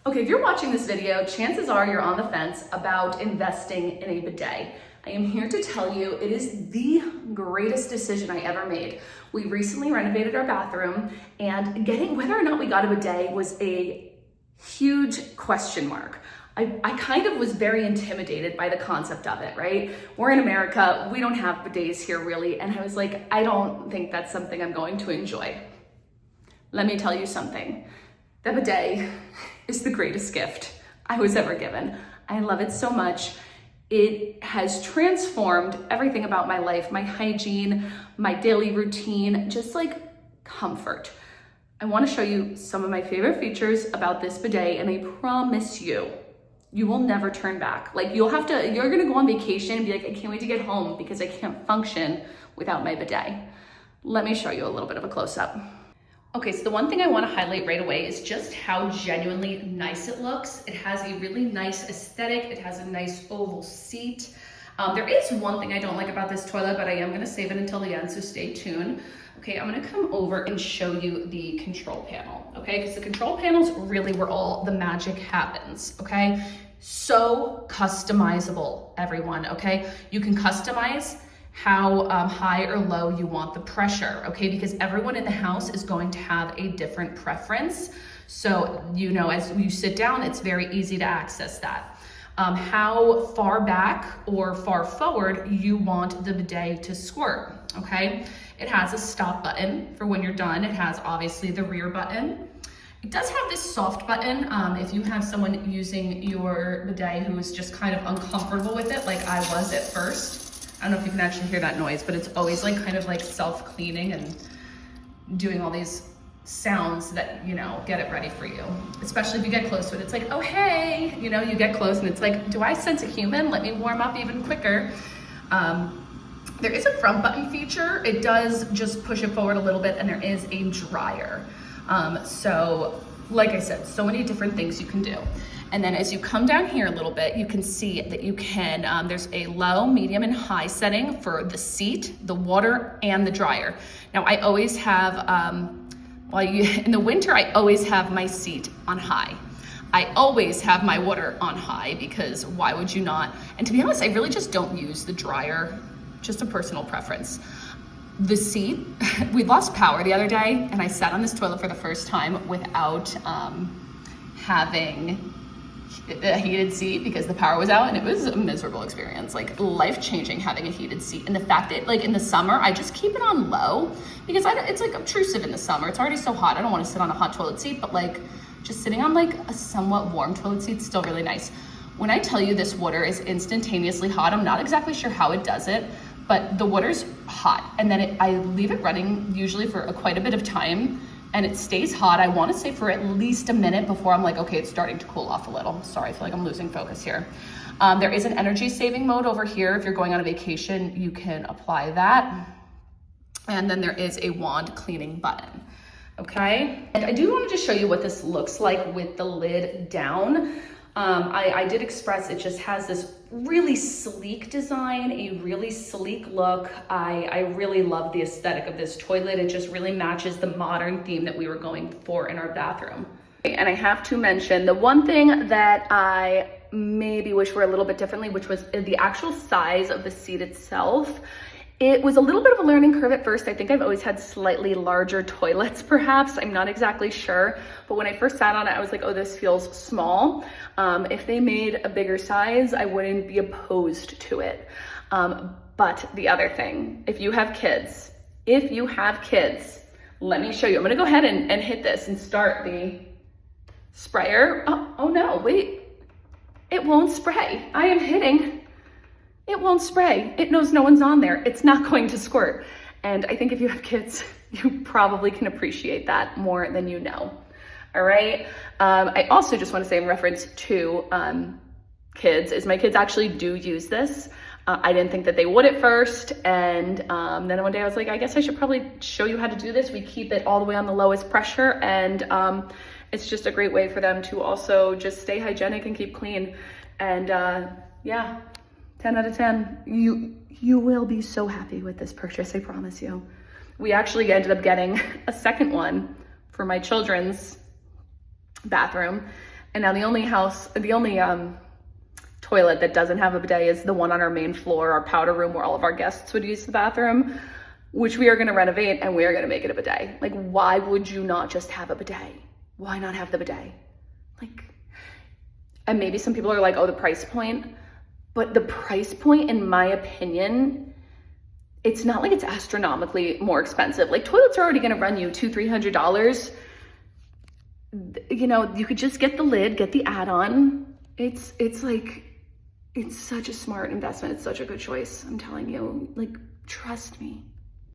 Okay, if you're watching this video, chances are you're on the fence about investing in a bidet. I am here to tell you it is the greatest decision I ever made. We recently renovated our bathroom, and getting whether or not we got a bidet was a huge question mark. I kind of was very intimidated by the concept of it, right? We're in America, we don't have bidets here really, and I was like, I don't think that's something I'm going to enjoy. Let me tell you something. The bidet is the greatest gift I was ever given. I love it so much. It has transformed everything about my life, my hygiene, my daily routine, just like comfort. I want to show you some of my favorite features about this bidet, and I promise you, you will never turn back. Like you're gonna go on vacation and be like, I can't wait to get home because I can't function without my bidet. Let me show you a little bit of a close-up. Okay, so the one thing I want to highlight right away is just how genuinely nice it looks. It has a really nice aesthetic. It has a nice oval seat. There is one thing I don't like about this toilet, but I am going to save it until the end, so stay tuned. Okay, I'm going to come over and show you the control panel, okay? Because the control panel is really where all the magic happens, okay? So customizable, everyone, okay? You can customize how high or low you want the pressure, okay? Because everyone in the house is going to have a different preference. So, you know, as you sit down, it's very easy to access that. How far back or far forward you want the bidet to squirt, okay? It has a stop button for when you're done. It has obviously the rear button. It does have this soft button. If you have someone using your bidet who is just kind of uncomfortable with it, like I was at first, I don't know if you can actually hear that noise, but it's always like kind of like self-cleaning and doing all these sounds that, you know, get it ready for you. Especially if you get close to it. It's like, oh, hey, you know, you get close and it's like, do I sense a human? Let me warm up even quicker. There is a front button feature. It does just push it forward a little bit, and there is a dryer. So like I said, so many different things you can do. And then as you come down here a little bit, you can see that you can, there's a low, medium, and high setting for the seat, the water, and the dryer. Now I always have, in the winter, I always have my seat on high. I always have my water on high because why would you not? And to be honest, I really just don't use the dryer, just a personal preference. The seat, we lost power the other day and I sat on this toilet for the first time without having a heated seat because the power was out, and it was a miserable experience, like life-changing having a heated seat. And the fact that like in the summer, I just keep it on low because it's like obtrusive in the summer. It's already so hot. I don't want to sit on a hot toilet seat, but like just sitting on like a somewhat warm toilet seat is still really nice. When I tell you this water is instantaneously hot, I'm not exactly sure how it does it, but the water's hot. And then I leave it running usually for quite a bit of time, and it stays hot. I want to say for at least a minute before I'm like, okay, it's starting to cool off a little. Sorry, I feel like I'm losing focus here. There is an energy saving mode over here. If you're going on a vacation, you can apply that. And then there is a wand cleaning button, okay? And I do want to just show you what this looks like with the lid down. I did express it just has this really sleek design, a really sleek look. I really love the aesthetic of this toilet. It just really matches the modern theme that we were going for in our bathroom. And I have to mention the one thing that I maybe wish were a little bit differently, which was the actual size of the seat itself. It was a little bit of a learning curve at first. I think I've always had slightly larger toilets, perhaps. I'm not exactly sure. But when I first sat on it, I was like, oh, this feels small. If they made a bigger size, I wouldn't be opposed to it. But the other thing, if you have kids, let me show you. I'm gonna go ahead and hit this and start the sprayer. Oh no, wait. It won't spray. I am hitting. It won't spray. It knows no one's on there. It's not going to squirt. And I think if you have kids, you probably can appreciate that more than you know. All right. I also just want to say in reference to kids is my kids actually do use this. I didn't think that they would at first. And then one day I was like, I guess I should probably show you how to do this. We keep it all the way on the lowest pressure. And it's just a great way for them to also just stay hygienic and keep clean. And yeah. 10 out of 10. You will be so happy with this purchase, I promise you. We actually ended up getting a second one for my children's bathroom. And now the only toilet that doesn't have a bidet is the one on our main floor, our powder room, where all of our guests would use the bathroom, which we are gonna renovate, and we are gonna make it a bidet. Like, why would you not just have a bidet? Why not have the bidet? Like, and maybe some people are like, oh, the price point. But the price point, in my opinion, it's not like it's astronomically more expensive. Like, toilets are already gonna run you $200-300. You know, you could just get the lid, get the add-on. It's like, it's such a smart investment. It's such a good choice. I'm telling you, like, trust me.